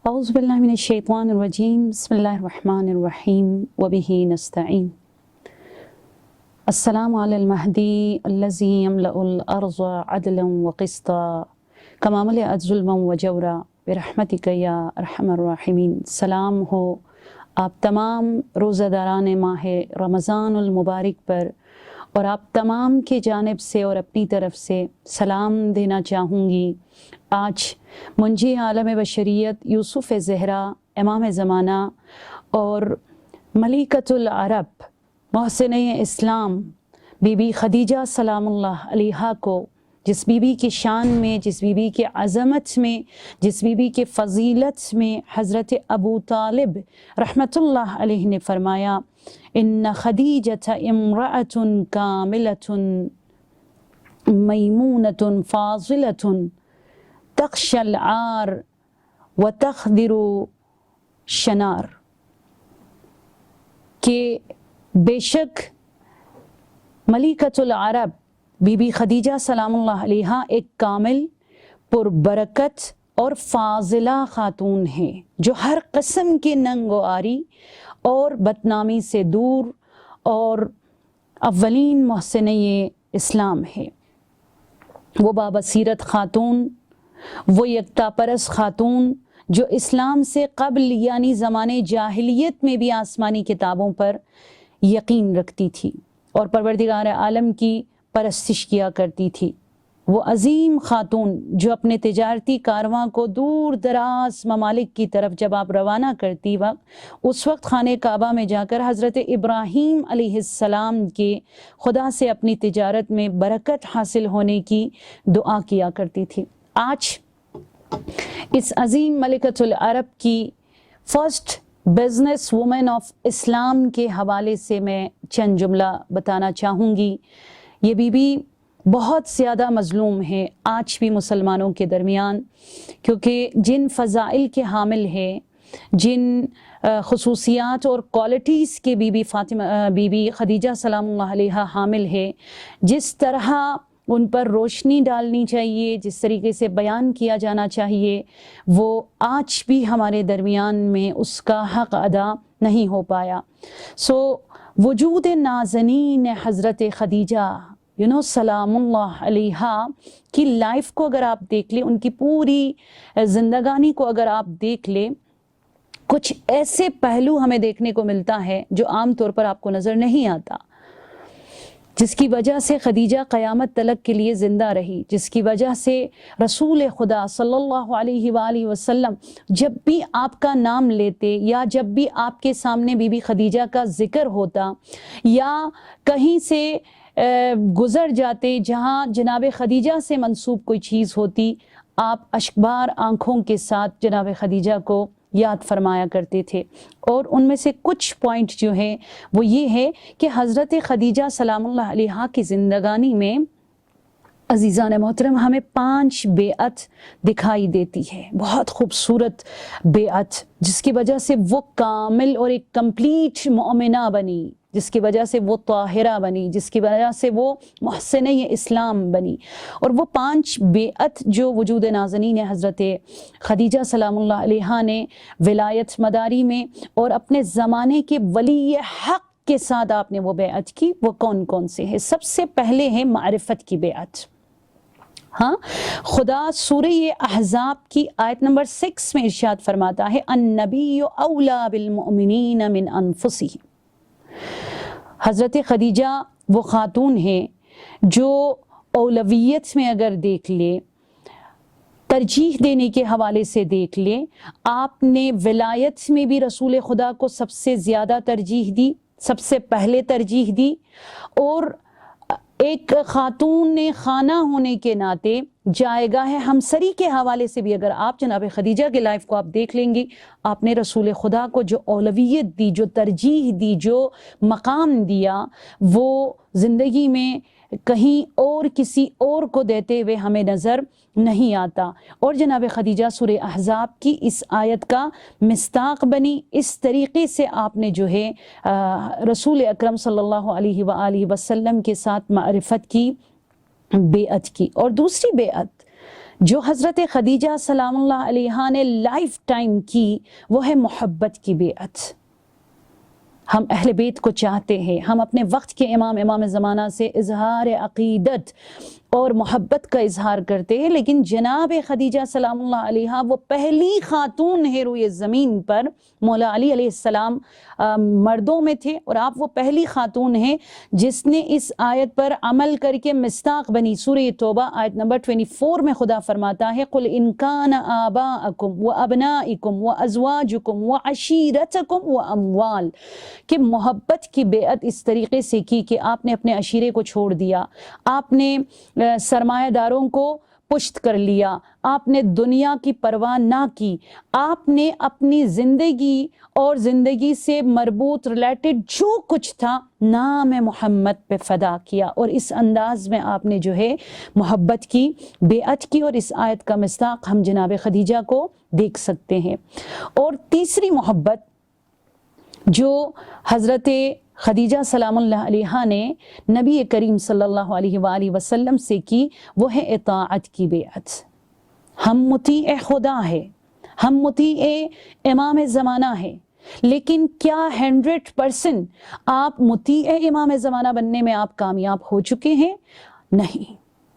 اعوذ باللہ من الشیطان الرجیم بسم اللہ الرحمن الرحیم وبہ نستعین السلام علی المہدی الذی یملأ الارض عدلا وقسطا کما ملأت ظلما وجورا برحمتک یا ارحم الراحمین۔ سلام ہو آپ تمام روزہ داران ماہ رمضان المبارک پر، اور آپ تمام کی جانب سے اور اپنی طرف سے سلام دینا چاہوں گی۔ آج منجی عالم بشریت یوسف زہرا امام زمانہ اور ملکۃ العرب محسنہ اسلام بی بی خدیجہ سلام اللہ علیہا کو، جس بی بی کی شان میں، جس بی بی کے عظمت میں، جس بی بی کے فضیلت میں حضرت ابو طالب رحمۃ اللہ علیہ نے فرمایا ان خدیجۃ امرأۃ کاملۃ میمونۃ فاضلۃ تخشی العار وتخدر شنار، کہ بے شک ملکۃ العرب بی بی خدیجہ سلام اللہ علیہا ایک کامل، پربرکت اور فاضلہ خاتون ہے جو ہر قسم کے ننگ و آری اور بدنامی سے دور، اور اولین محسنہ اسلام ہے۔ وہ بابصیرت خاتون، وہ یکتا پرست خاتون جو اسلام سے قبل یعنی زمانے جاہلیت میں بھی آسمانی کتابوں پر یقین رکھتی تھی اور پروردگار عالم کی پرستش کیا کرتی تھی۔ وہ عظیم خاتون جو اپنے تجارتی کارواں کو دور دراز ممالک کی طرف جب آپ روانہ کرتی وقت، اس وقت خانہ کعبہ میں جا کر حضرت ابراہیم علیہ السلام کے خدا سے اپنی تجارت میں برکت حاصل ہونے کی دعا کیا کرتی تھی۔ آج اس عظیم ملکۃ العرب کی فرسٹ بزنس وومن آف اسلام کے حوالے سے میں چند جملہ بتانا چاہوں گی۔ یہ بی بی بہت زیادہ مظلوم ہے آج بھی مسلمانوں کے درمیان، کیونکہ جن فضائل کے حامل ہے، جن خصوصیات اور کوالٹیز کے بی بی خدیجہ سلام اللہ علیہا حامل ہے، جس طرح ان پر روشنی ڈالنی چاہیے، جس طریقے سے بیان کیا جانا چاہیے، وہ آج بھی ہمارے درمیان میں اس کا حق ادا نہیں ہو پایا۔ وجود نازنین حضرت خدیجہ سلام اللہ علیہا کی لائف کو اگر آپ دیکھ لیں، ان کی پوری زندگانی کو اگر آپ دیکھ لیں، کچھ ایسے پہلو ہمیں دیکھنے کو ملتا ہے جو عام طور پر آپ کو نظر نہیں آتا، جس کی وجہ سے خدیجہ قیامت تلک کے لیے زندہ رہی، جس کی وجہ سے رسول خدا صلی اللہ علیہ وآلہ وسلم جب بھی آپ کا نام لیتے، یا جب بھی آپ کے سامنے بی بی خدیجہ کا ذکر ہوتا، یا کہیں سے گزر جاتے جہاں جناب خدیجہ سے منسوب کوئی چیز ہوتی، آپ اشکبار آنکھوں کے ساتھ جناب خدیجہ کو یاد فرمایا کرتے تھے۔ اور ان میں سے کچھ پوائنٹ جو ہیں وہ یہ ہے کہ حضرت خدیجہ سلام اللہ علیہا کی زندگانی میں عزیزان محترم ہمیں 5 بیعت دکھائی دیتی ہے، بہت خوبصورت بیعت، جس کی وجہ سے وہ کامل اور ایک کمپلیٹ مومنہ بنی، جس کی وجہ سے وہ طاہرہ بنی، جس کی وجہ سے وہ محسنہ اسلام بنی۔ اور وہ 5 بیعت جو وجود نازنین حضرت خدیجہ سلام اللہ علیہا نے ولایت مداری میں اور اپنے زمانے کے ولی حق کے ساتھ آپ نے وہ بیعت کی، وہ کون کون سے ہیں؟ سب سے پہلے ہے معرفت کی بیعت۔ ہاں، خدا سورہ احزاب کی آیت نمبر 6 میں ارشاد فرماتا ہے النبی اولیٰ بالمؤمنین من انفسہم۔ حضرت خدیجہ وہ خاتون ہے جو اولویت میں اگر دیکھ لے، ترجیح دینے کے حوالے سے دیکھ لے، آپ نے ولایت میں بھی رسول خدا کو سب سے زیادہ ترجیح دی، سب سے پہلے ترجیح دی، اور ایک خاتون خانہ ہونے کے ناطے جائیگاہ ہمسری کے حوالے سے بھی اگر آپ جناب خدیجہ کے لائف کو آپ دیکھ لیں گی، آپ نے رسول خدا کو جو اولویت دی، جو ترجیح دی، جو مقام دیا، وہ زندگی میں کہیں اور کسی اور کو دیتے ہوئے ہمیں نظر نہیں آتا۔ اور جناب خدیجہ سورہ احزاب کی اس آیت کا مصداق بنی، اس طریقے سے آپ نے جو ہے رسول اکرم صلی اللہ علیہ وآلہ وسلم کے ساتھ معرفت کی، بیعت کی۔ اور دوسری بیعت جو حضرت خدیجہ سلام اللہ علیہا نے لائف ٹائم کی وہ ہے محبت کی بیعت۔ ہم اہل بیت کو چاہتے ہیں، ہم اپنے وقت کے امام زمانہ سے اظہار عقیدت اور محبت کا اظہار کرتے ہیں، لیکن جناب خدیجہ سلام اللہ علیہا وہ پہلی خاتون ہے روئے زمین پر۔ مولا علی علیہ السلام مردوں میں تھے اور آپ وہ پہلی خاتون ہیں جس نے اس آیت پر عمل کر کے مصداق بنی۔ سورہ توبہ آیت نمبر 24 میں خدا فرماتا ہے قُلْ إِنْ كَانَ آبَاءَكُمْ وَأَبْنَائِكُمْ وَأَزْوَاجُكُمْ وَعَشِيرَتُكُمْ وَأَمْوَالٌ، کہ محبت کی بیعت اس طریقے سے کی کہ آپ نے اپنے عشیرے کو چھوڑ دیا، آپ نے سرمایہ داروں کو پشت کر لیا، آپ نے دنیا کی پرواہ نہ کی، آپ نے اپنی زندگی اور زندگی سے مربوط ریلیٹڈ جو کچھ تھا نام محمد پہ فدا کیا، اور اس انداز میں آپ نے جو ہے محبت کی بیعت کی، اور اس آیت کا مصداق ہم جناب خدیجہ کو دیکھ سکتے ہیں۔ اور تیسری محبت جو حضرت خدیجہ سلام اللہ علیہا نے نبی کریم صلی اللہ علیہ وآلہ وسلم سے کی وہ ہے اطاعت کی بیعت۔ ہم مطیع خدا ہے، ہم مطیع امام زمانہ ہے، لیکن کیا 100% آپ مطیع امام زمانہ بننے میں آپ کامیاب ہو چکے ہیں؟ نہیں،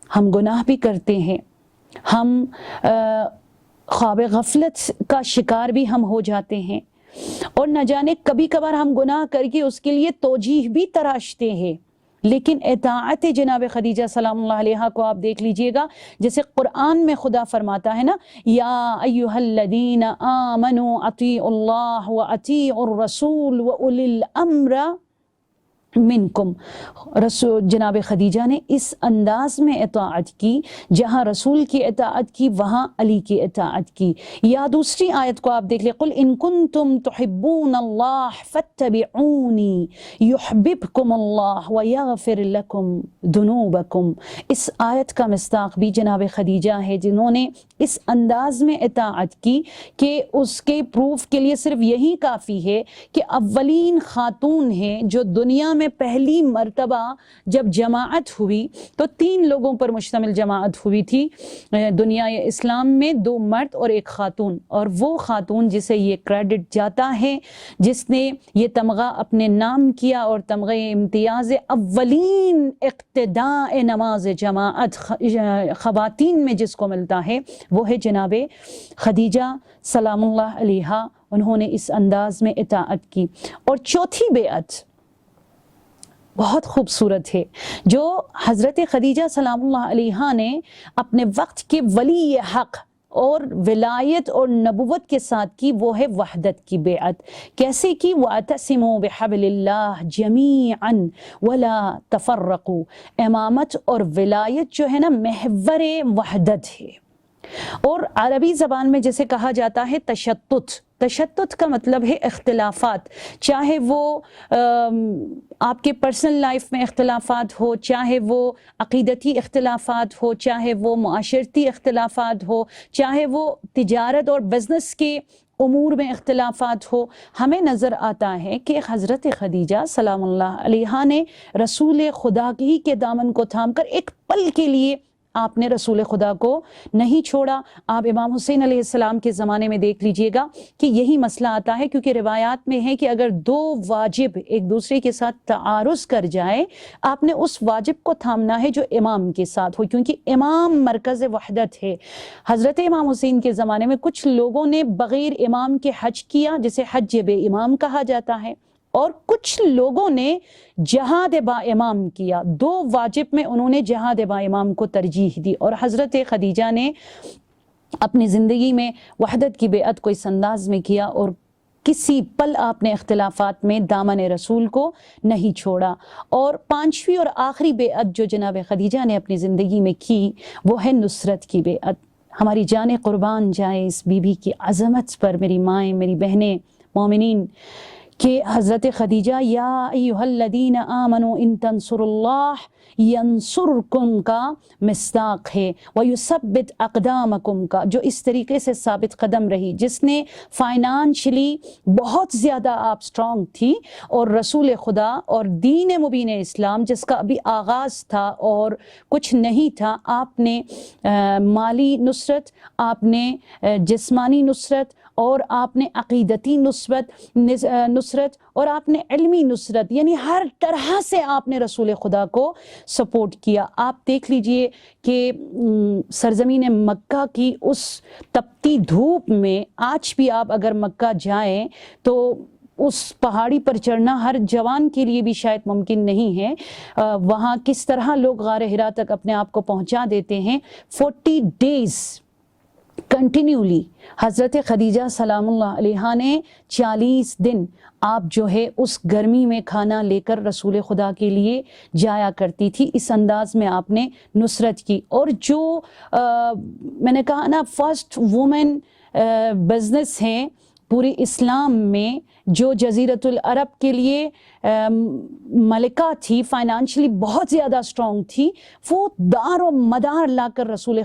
ہم گناہ بھی کرتے ہیں، ہم خواب غفلت کا شکار بھی ہم ہو جاتے ہیں، اور نہ جانے کبھی کبھار ہم گناہ کر کے اس کے لیے توجیہ بھی تراشتے ہیں، لیکن اطاعت جناب خدیجہ سلام اللہ علیہا کو آپ دیکھ لیجئے گا، جیسے قرآن میں خدا فرماتا ہے نا یا ایھا الذین آمنوا اطیعوا اللہ واطیعوا الرسول واولی الامر منکم۔ رسول جناب خدیجہ نے اس انداز میں اطاعت کی، جہاں رسول کی اطاعت کی وہاں علی کی اطاعت کی۔ یا دوسری آیت کو آپ دیکھ لیں قل ان کنتم تحبون اللہ فاتبعونی یحببکم اللہ ویغفر لکم ذنوبکم۔ اس آیت کا مصداق بھی جناب خدیجہ ہے، جنہوں نے اس انداز میں اطاعت کی کہ اس کے پروف کے لیے صرف یہی کافی ہے کہ اولین خاتون ہیں جو دنیا میں پہلی مرتبہ جب جماعت ہوئی تو 3 لوگوں پر مشتمل جماعت ہوئی تھی دنیا اسلام میں، 2 مرد اور 1 خاتون، اور وہ خاتون جسے یہ کریڈٹ جاتا ہے، جس نے یہ تمغہ اپنے نام کیا اور تمغہ امتیاز اولین اقتداء نماز جماعت خواتین میں جس کو ملتا ہے وہ ہے جناب خدیجہ سلام اللہ علیہا۔ انہوں نے اس انداز میں اطاعت کی۔ اور چوتھی بیعت بہت خوبصورت ہے جو حضرت خدیجہ سلام اللہ علیہا نے اپنے وقت کے ولی حق اور ولایت اور نبوت کے ساتھ کی، وہ ہے وحدت کی بیعت۔ کیسے کی؟ وَاعْتَصِمُوا بِحَبْلِ اللَّهِ جَمِيعًا وَلَا تَفَرَّقُوا۔ امامت اور ولایت جو ہے نا محور وحدت ہے، اور عربی زبان میں جسے کہا جاتا ہے تشتت۔ تشتت کا مطلب ہے اختلافات، چاہے وہ آپ کے پرسنل لائف میں اختلافات ہو، چاہے وہ عقیدتی اختلافات ہو، چاہے وہ معاشرتی اختلافات ہو، چاہے وہ تجارت اور بزنس کے امور میں اختلافات ہو۔ ہمیں نظر آتا ہے کہ حضرت خدیجہ سلام اللہ علیہا نے رسول خدا ہی کے دامن کو تھام کر ایک پل کے لیے آپ نے رسول خدا کو نہیں چھوڑا۔ آپ امام حسین علیہ السلام کے زمانے میں دیکھ لیجئے گا کہ یہی مسئلہ آتا ہے، کیونکہ روایات میں ہے کہ اگر 2 واجب ایک دوسرے کے ساتھ تعارض کر جائے، آپ نے اس واجب کو تھامنا ہے جو امام کے ساتھ ہو، کیونکہ امام مرکز وحدت ہے۔ حضرت امام حسین کے زمانے میں کچھ لوگوں نے بغیر امام کے حج کیا، جسے حج بے امام کہا جاتا ہے، اور کچھ لوگوں نے جہاد با امام کیا۔ 2 واجب میں انہوں نے جہاد با امام کو ترجیح دی، اور حضرت خدیجہ نے اپنی زندگی میں وحدت کی بیعت کو اس انداز میں کیا، اور کسی پل آپ نے اختلافات میں دامن رسول کو نہیں چھوڑا۔ اور 5ویں اور آخری بیعت جو جناب خدیجہ نے اپنی زندگی میں کی وہ ہے نصرت کی بیعت۔ ہماری جانیں قربان جائے اس بی بی کی عظمت پر، میری مائیں، میری بہنیں مومنین، کہ حضرت خدیجہ یا ایھا الذین آمنوا ان تنصروا اللہ ینصرکم کا مصداق ہے، ویثبت اقدامکم کا، جو اس طریقے سے ثابت قدم رہی، جس نے فائنانشلی بہت زیادہ آپ سٹرونگ تھی، اور رسول خدا اور دین مبین اسلام جس کا ابھی آغاز تھا اور کچھ نہیں تھا، آپ نے مالی نصرت، آپ نے جسمانی نصرت، اور آپ نے عقیدتی نصرت اور آپ نے علمی نصرت، یعنی ہر طرح سے آپ نے رسول خدا کو سپورٹ کیا۔ آپ دیکھ لیجئے کہ سرزمین مکہ کی اس تپتی دھوپ میں آج بھی آپ اگر مکہ جائیں تو اس پہاڑی پر چڑھنا ہر جوان کے لیے بھی شاید ممکن نہیں ہے۔ وہاں کس طرح لوگ غار حرا تک اپنے آپ کو پہنچا دیتے ہیں۔ 40 days کنٹینیولی حضرت خدیجہ سلام اللہ علیہا نے 40 دن آپ جو ہے اس گرمی میں کھانا لے کر رسول خدا کے لیے جایا کرتی تھی۔ اس انداز میں آپ نے نصرت کی، اور جو میں نے کہا نا فرسٹ وومن بزنس ہیں پورے اسلام میں، جو جزیرۃ العرب کے لیے ملکہ تھی، فائنانشلی بہت زیادہ سٹرونگ تھی، وہ دار و مدار لا کر رسول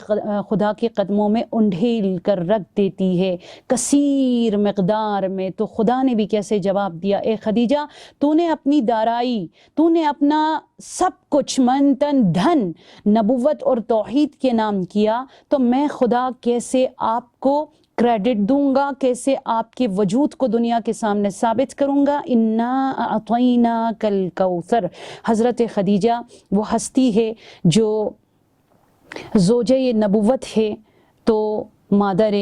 خدا کے قدموں میں انڈھیل کر رکھ دیتی ہے کثیر مقدار میں۔ تو خدا نے بھی کیسے جواب دیا، اے خدیجہ تو نے اپنی دارائی، تو نے اپنا سب کچھ من تن دھن نبوت اور توحید کے نام کیا، تو میں خدا کیسے آپ کو کریڈٹ دوں گا، کیسے آپ کے وجود کو دنیا کے سامنے ثابت کروں گا۔ انا اعطیناک الکوثر۔ حضرت خدیجہ وہ ہستی ہے جو زوجہ نبوت ہے تو مادر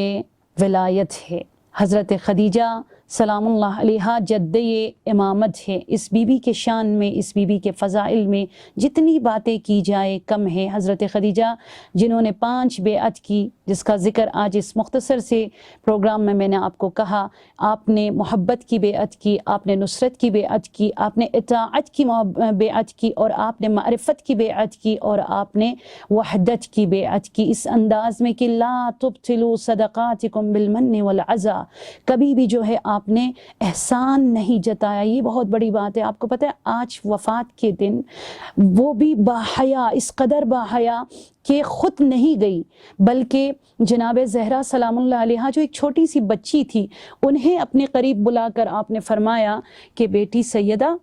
ولایت ہے۔ حضرت خدیجہ سلام اللہ علیہا جدہ امامت ہے۔ اس بی بی کے شان میں، اس بی بی کے فضائل میں جتنی باتیں کی جائے کم ہے۔ حضرت خدیجہ جنہوں نے 5 بیعت کی، جس کا ذکر آج اس مختصر سے پروگرام میں نے آپ کو کہا، آپ نے محبت کی بیعت کی، آپ نے نصرت کی بیعت کی، آپ نے اطاعت کی بیعت کی، اور آپ نے معرفت کی بیعت کی، اور آپ نے وحدت کی بیعت کی، اس انداز میں کہ لا تبطلوا صدقاتکم بالمن والعزا، کبھی بھی جو ہے آپ نے احسان نہیں جتایا۔ یہ بہت بڑی بات ہے۔ آپ کو پتہ ہے آج وفات کے دن وہ بھی باحیا، اس قدر باحیا کہ خود نہیں گئی، بلکہ جناب زہرا سلام اللہ علیہا جو ایک چھوٹی سی بچی تھی، انہیں اپنے قریب بلا کر آپ نے فرمایا کہ بیٹی سیدہ،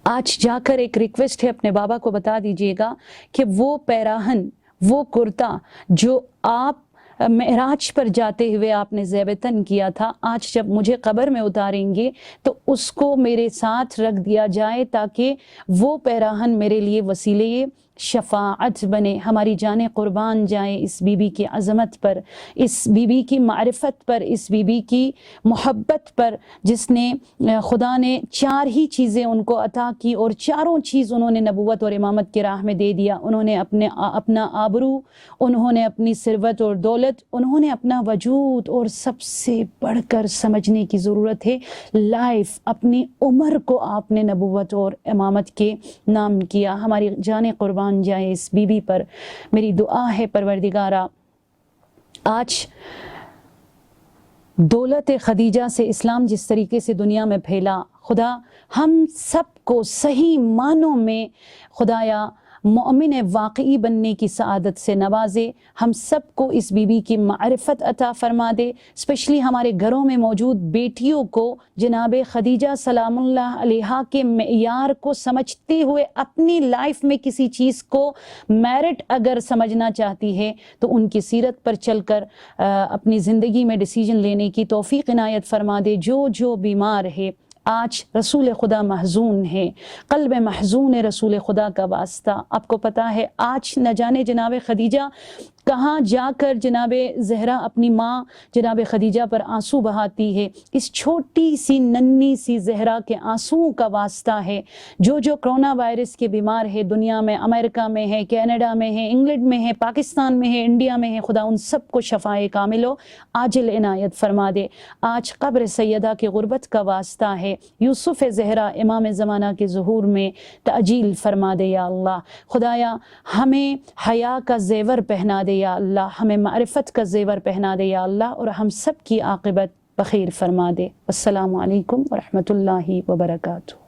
آج جا کر ایک ریکویسٹ ہے، اپنے بابا کو بتا دیجئے گا کہ وہ پیراہن، وہ کرتا جو آپ معراج پر جاتے ہوئے آپ نے زیب تن کیا تھا، آج جب مجھے قبر میں اتاریں گے تو اس کو میرے ساتھ رکھ دیا جائے، تاکہ وہ پیراہن میرے لیے وسیلے شفاعت بنے۔ ہماری جانیں قربان جائیں اس بی بی کی عظمت پر، اس بی بی کی معرفت پر، اس بی بی کی محبت پر، جس نے خدا نے 4 ہی چیزیں ان کو عطا کی، اور چاروں چیز انہوں نے نبوت اور امامت کی راہ میں دے دیا۔ انہوں نے اپنا آبرو، انہوں نے اپنی ثروت اور دولت، انہوں نے اپنا وجود، اور سب سے بڑھ کر سمجھنے کی ضرورت ہے لائف، اپنی عمر کو آپ نے نبوت اور امامت کے نام کیا۔ ہماری جانیں قربان جائے اس بی بی پر۔ میری دعا ہے پروردگارہ، آج دولت خدیجہ سے اسلام جس طریقے سے دنیا میں پھیلا، خدا ہم سب کو صحیح معنوں میں خدایا مومن واقعی بننے کی سعادت سے نوازے، ہم سب کو اس بی بی کی معرفت عطا فرما دے، اسپیشلی ہمارے گھروں میں موجود بیٹیوں کو جناب خدیجہ سلام اللہ علیہا کے معیار کو سمجھتے ہوئے اپنی لائف میں کسی چیز کو میرٹ اگر سمجھنا چاہتی ہے تو ان کی سیرت پر چل کر اپنی زندگی میں ڈیسیجن لینے کی توفیق عنایت فرما دے۔ جو بیمار ہے، آج رسول خدا محزون ہے، قلب محزون رسول خدا کا واسطہ، آپ کو پتا ہے آج نہ جانے جناب خدیجہ کہاں جا کر جناب زہرا اپنی ماں جناب خدیجہ پر آنسو بہاتی ہے۔ اس چھوٹی سی ننھی سی زہرا کے آنسوؤں کا واسطہ ہے۔ جو کرونا وائرس کے بیمار ہے دنیا میں، امریکہ میں ہے، کینیڈا میں ہے، انگلینڈ میں ہے، پاکستان میں ہے، انڈیا میں ہے، خدا ان سب کو شفائے کامل و عاجل عنایت فرما دے۔ آج قبر سیدہ کی غربت کا واسطہ ہے، یوسف زہرا امام زمانہ کے ظہور میں تعجیل فرما دے یا اللہ۔ خدایا ہمیں حیا کا زیور پہنا دے یا اللہ، ہمیں معرفت کا زیور پہنا دے یا اللہ، اور ہم سب کی عاقبت بخیر فرما دے۔ السلام علیکم ورحمۃ اللہ وبرکاتہ۔